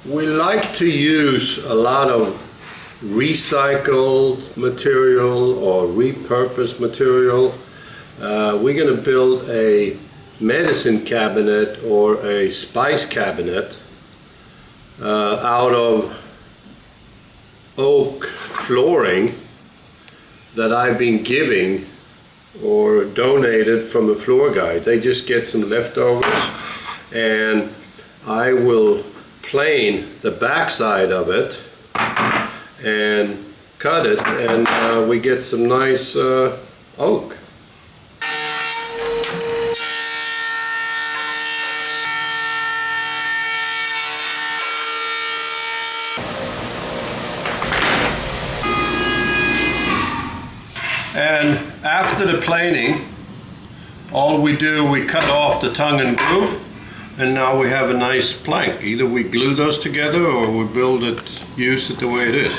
We like to use a lot of recycled material or repurposed material. We're going to build a medicine cabinet or a spice cabinet out of oak flooring that I've been giving or donated from a floor guy. They just get some leftovers and I will plane the backside of it and cut it, and we get some nice oak. And after the planing, all we do, we cut off the tongue and groove, and now we have a nice plank. Either we glue those together or we build it, use it the way it is.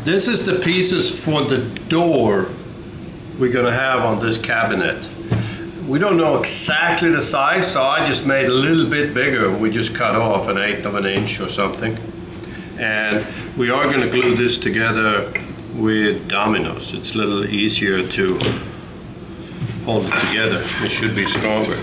This is the pieces for the door we're going to have on this cabinet. We don't know exactly the size, so I just made a little bit bigger. We just cut off 1/8 of an inch or something. And we are going to glue this together with dominoes. It's a little easier to hold it together. It should be stronger.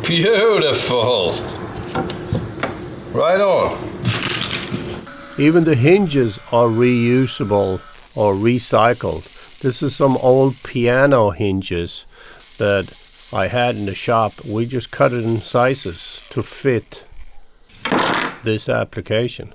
Beautiful! Right on! Even the hinges are reusable or recycled. This is some old piano hinges that I had in the shop. We just cut it in sizes to fit this application.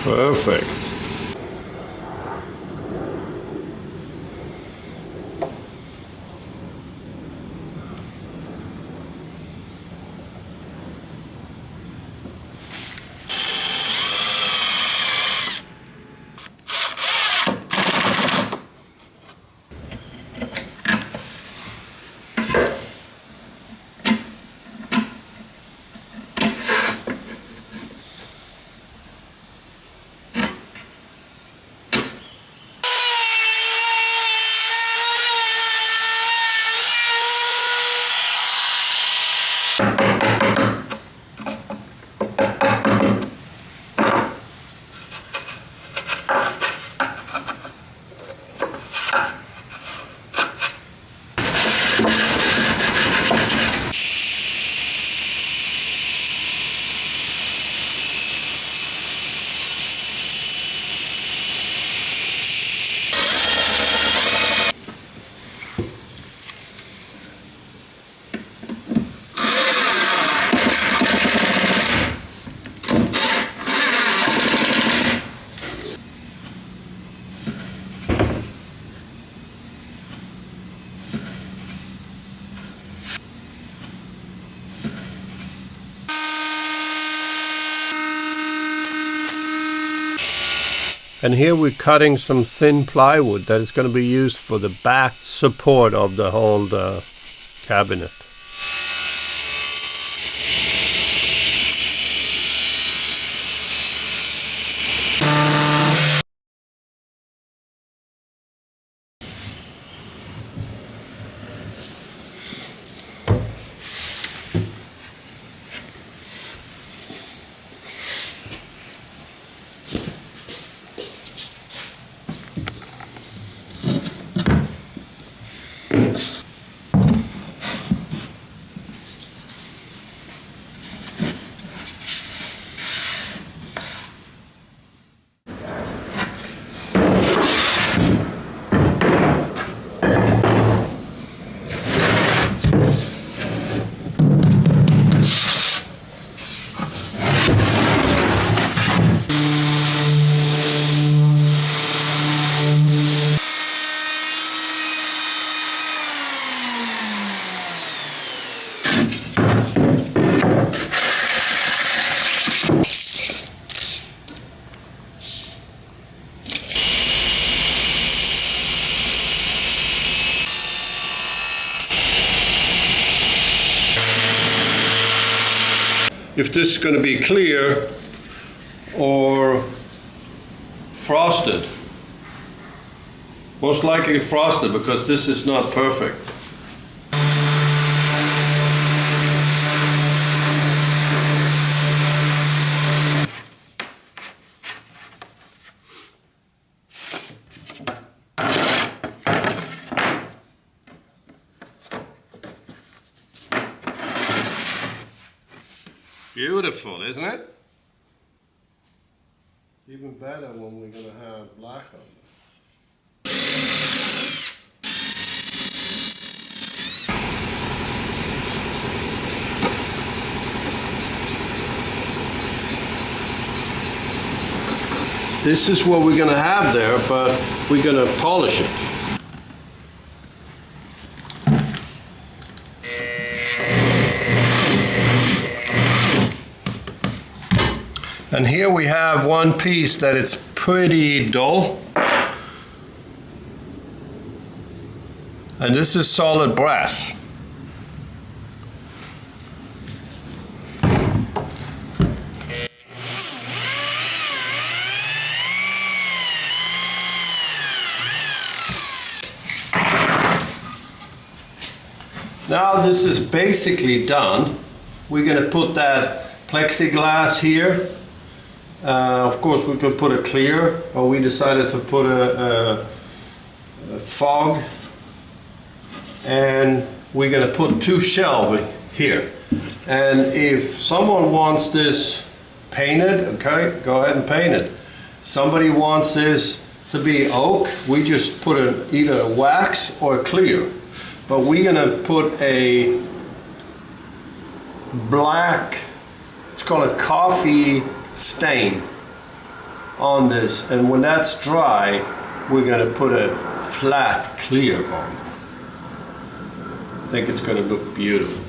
Perfect. And here we're cutting some thin plywood that is going to be used for the back support of the whole cabinet. If this is going to be clear or frosted. Most likely frosted because this is not perfect. Beautiful, isn't it? It's even better when we're going to have black on it. This is what we're going to have there, but we're going to polish it. And here we have one piece that it's pretty dull. And this is solid brass. Now this is basically done. We're going to put that plexiglass here. Of course we could put a clear, but we decided to put a fog, and we're going to put 2 shelving here. And if someone wants this painted, okay, go ahead and paint it. Somebody wants this to be oak, we just put either a wax or a clear. But we're going to put a black, it's called a coffee stain on this, and when that's dry we're going to put a flat clear on. I think it's going to look beautiful.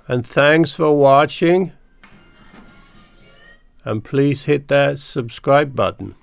And thanks for watching, and please hit that subscribe button.